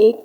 1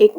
1